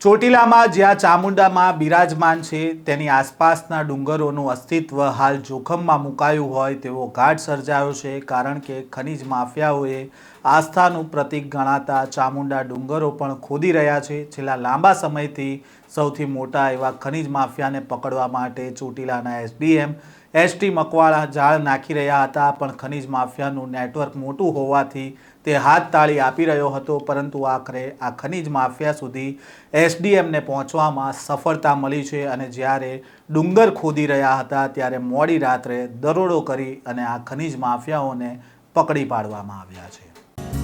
ચોટીલામાં જ્યાં ચામુંડામાં બિરાજમાન છે તેની આસપાસના ડુંગરોનું અસ્તિત્વ હાલ જોખમમાં મુકાયું હોય તેવો ઘાટ સર્જાયો છે, કારણ કે ખનીજ માફિયાઓએ આસ્થાનું પ્રતીક ગણાતા ચામુંડા ડુંગરો પણ ખોદી રહ્યા છે। છેલ્લા લાંબા સમયથી સૌથી મોટા એવા ખનીજ માફિયાને પકડવા માટે ચોટીલાના એસડીએમ એસટી મકવાણા જાળ નાખી રહ્યા હતા, પણ ખનીજ માફિયાનું નેટવર્ક મોટું હોવાથી તે હાથ તાળી આપી રહ્યો હતો, પરંતુ આખરે આ ખનીજ માફિયા સુધી એસડીએમને પહોંચવામાં સફળતા મળી છે। અને જ્યારે ડુંગર ખોદી રહ્યા હતા ત્યારે મોડી રાત્રે દરોડો કરી અને આ ખનીજ માફિયાઓને પકડી પાડવામાં આવ્યા છે।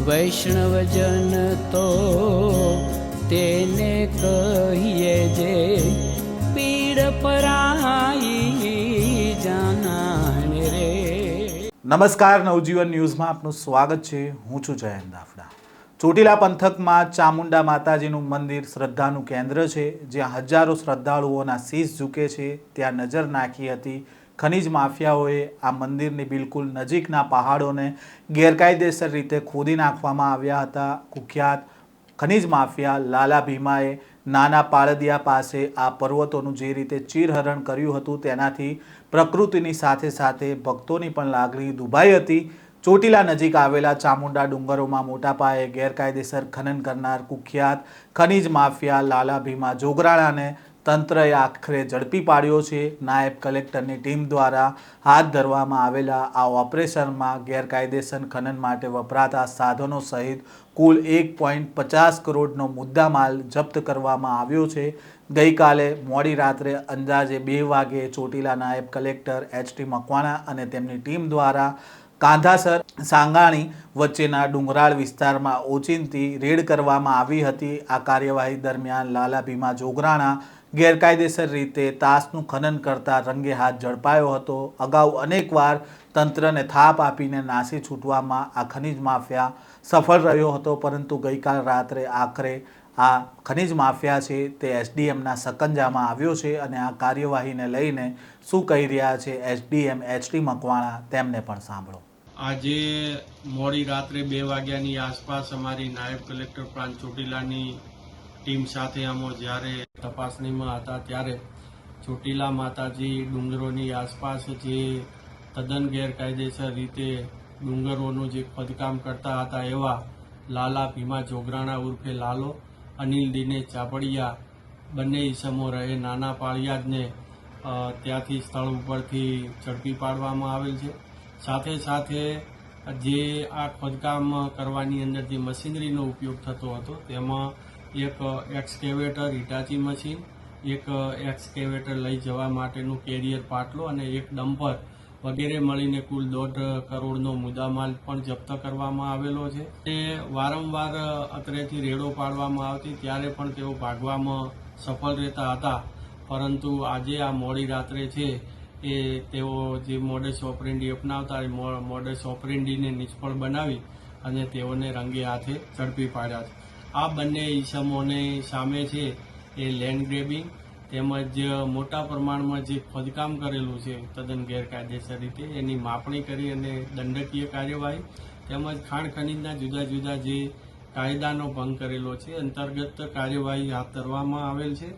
વૈષ્ણવજન તો તેને કહીએ જે પીડ પરાઈ જાનાને રે। નમસ્કાર, નવજીવન ન્યૂઝમાં આપનું સ્વાગત છે। હું છું જયંત દાફડા। ચોટીલા પંથકમાં ચામુંડા માતાજીનું મંદિર શ્રદ્ધાનું કેન્દ્ર છે, જ્યાં હજારો શ્રદ્ધાળુઓના શીશ ઝૂકે છે। ત્યાં નજર નાખી હતી ખનીજ માફિયાઓએ આ મંદિરની બિલકુલ નજીકના પહાડોને ગેરકાયદેસર રીતે ખોદી નાખવામાં આવ્યા હતા। કુખ્યાત ખનીજ માફિયા લાલા ભીમાએ નાના પાળદિયા પાસે આ પર્વતોનું જે રીતે ચીરહરણ કર્યું હતું તેનાથી પ્રકૃતિની સાથે સાથે ભક્તોની પણ લાગણી દુભાઈ હતી। ચોટીલા નજીક આવેલા ચામુંડા ડુંગરોમાં મોટા પાયે ગેરકાયદેસર ખનન કરનાર કુખ્યાત ખનીજ માફિયા લાલા ભીમા જોગરાણાને તંત્રએ આખરે ઝડપી પાડ્યો છે। નાયબ કલેક્ટરની ટીમ દ્વારા હાથ ધરવામાં આવેલા આ ઓપરેશનમાં ગેરકાયદેસર ખનન માટે વપરાતા સાધનો સહિત કુલ 1.50 કરોડનો મુદ્દામાલ જપ્ત કરવામાં આવ્યો છે। ગઈકાલે મોડી રાત્રે અંદાજે 2 વાગે ચોટીલા નાયબ કલેક્ટર એચટી મકવાણા અને તેમની ટીમ દ્વારા કાંધાસર સાંગાણી વચ્ચેના ડુંગરાળ વિસ્તારમાં ઓચિંતી રેડ કરવામાં આવી હતી। આ કાર્યવાહી દરમિયાન લાલા ભીમા જોગરાણા ગેરકાયદેસર રીતે તાસનું ખનન કરતા રંગે હાથ ઝડપાયો હતો। અગાઉ અનેકવાર તંત્રને થાપ આપીને નાસી છૂટવામાં આ ખનીજ માફિયા સફળ રહ્યો હતો, પરંતુ ગઈકાલ રાત્રે આખરે આ ખનીજ માફિયા છે તે એસડીએમના સકંજામાં આવ્યો છે। અને આ કાર્યવાહીને લઈને શું કહી રહ્યા છે એસડીએમ એચટી મકવાણા, તેમને પણ સાંભળો। આજે મોડી રાત્રે 2 વાગ્યાની આસપાસ અમારી નાયબ કલેક્ટર પ્રાંત ચોટીલાની ટીમ સાથે અમે જ્યારે તપાસણીમાં હતા ત્યારે ચોટીલા માતાજી ડુંગરોની આસપાસ જે તદ્દન ગેરકાયદેસર રીતે ડુંગરોનું જે ખોદકામ કરતા હતા એવા લાલા ભીમા જોગરાણા ઉર્ફે લાલો, અનિલ દિનેશ ચાપડિયા બંને ઈસમો રહે નાના પાળિયાદને ત્યાંથી સ્થળ ઉપરથી ઝડપી પાડવામાં આવેલ છે। સાથે સાથે જે આ ખોદકામ કરવાની અંદર જે મશીનરીનો ઉપયોગ થતો હતો તેમાં એક એક્સકેવેટર, હિટાચી મશીન, એક એક્સકેવેટર લઈ જવા માટેનું કેરિયર પાટલો અને એક ડમ્પર વગેરે મળીને કુલ 1.5 કરોડનો મુદ્દામાલ પણ જપ્ત કરવામાં આવેલો છે। તે વારંવાર અત્રેથી રેડો પાડવામાં આવતી ત્યારે પણ તેઓ ભાગવામાં સફળ રહેતા હતા, પરંતુ આજે આ મોડી રાત્રે છે એ તેઓ જે મોડસ ઓપરેન્ડી અપનાવતા એ મોડસ ઓપરેન્ડીને નિષ્ફળ બનાવી અને તેઓને રંગે હાથે ઝડપી પાડ્યા છે। આ બંને ઈસમોની સામે છે એ લેન્ડ ગ્રેબિંગ તેમજ મોટા પ્રમાણમાં જે ખોદકામ કરેલું છે તદ્દન ગેરકાયદેસર રીતે એની માપણી કરી અને દંડકીય કાર્યવાહી તેમજ ખાણ ખનીજના જુદા જુદા જે કાયદાનો ભંગ કરેલો છે અંતર્ગત કાર્યવાહી હાથ ધરવામાં આવેલ છે।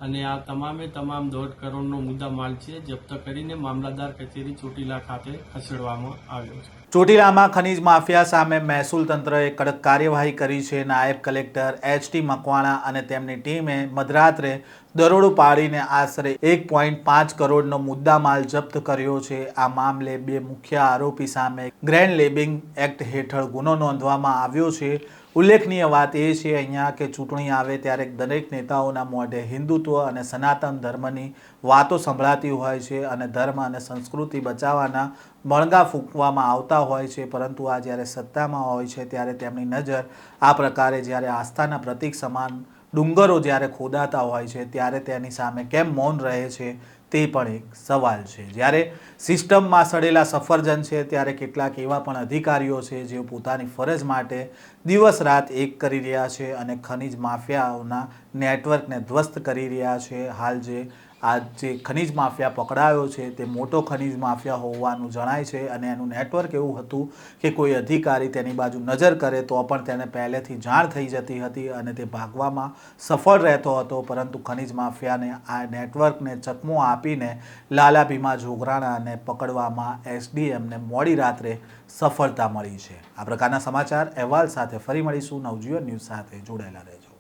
અને આ તમામે તમામ 1.5 કરોડનો મુદ્દામાલ છે જપ્ત કરીને મામલતદાર કચેરી ચોટીલા ખાતે ખસેડવામાં આવ્યો છે। ચોટીલામાં ખનીજ માફિયા સામે મહેસૂલ તંત્રએ કડક કાર્યવાહી કરી છે। નાયબ કલેક્ટર એચટી મકવાણા અને તેમની ટીમે મધરાત્રે દરોડો પાડીને આશરે 1.5 કરોડનો મુદ્દામાલ જપ્ત કર્યો છે। આ મામલે 2 મુખ્ય આરોપી સામે ગ્રેન્ડ લેબિંગ એક્ટ હેઠળ ગુનો નોંધવામાં આવ્યો છે। ઉલ્લેખનીય વાત એ છે અહીંયા કે ચૂંટણી આવે ત્યારે દરેક નેતાઓના મોઢે હિન્દુત્વ અને સનાતન ધર્મની વાતો સંભળાતી હોય છે અને ધર્મ અને સંસ્કૃતિ બચાવવાના બણગા ફૂંકવામાં આવતા હોય છે, પરંતુ આ જ્યારે સત્તામાં હોય છે ત્યારે તેમની નજર આ પ્રકારે જ્યારે આસ્થાના પ્રતીક સમાન ડુંગરો જ્યારે ખોદાતા હોય છે ત્યારે તેની સામે કેમ મૌન રહે છે તે પણ એક સવાલ છે। જ્યારે સિસ્ટમમાં સડેલા સફરજન છે ત્યારે કેટલાક એવા પણ અધિકારીઓ છે જેઓ પોતાની ફરજ માટે દિવસ રાત એક કરી રહ્યા છે અને ખનીજ માફિયાઓના નેટવર્કને ધ્વસ્ત કરી રહ્યા છે। હાલ જે આ જે ખનીજ માફિયા પકડાયો છે તે મોટો ખનીજ માફિયા હોવાનું જણાય છે અને એનું નેટવર્ક એવું હતું કે કોઈ અધિકારી તેની બાજુ નજર કરે તો પણ તેને પહેલેથી જાણ થઈ જતી હતી અને તે ભાગવામાં સફળ રહેતો હતો, પરંતુ ખનીજ માફિયાને આ નેટવર્કને ચકમો આપીને લાલા ભીમા જોગરાણાને પકડવામાં એસડીએમને મોડી રાત્રે સફળતા મળી છે। આ પ્રકારના સમાચાર અહેવાલ સાથે ફરી મળીશું। નવજીવન ન્યૂઝ સાથે જોડાયેલા રહેજો।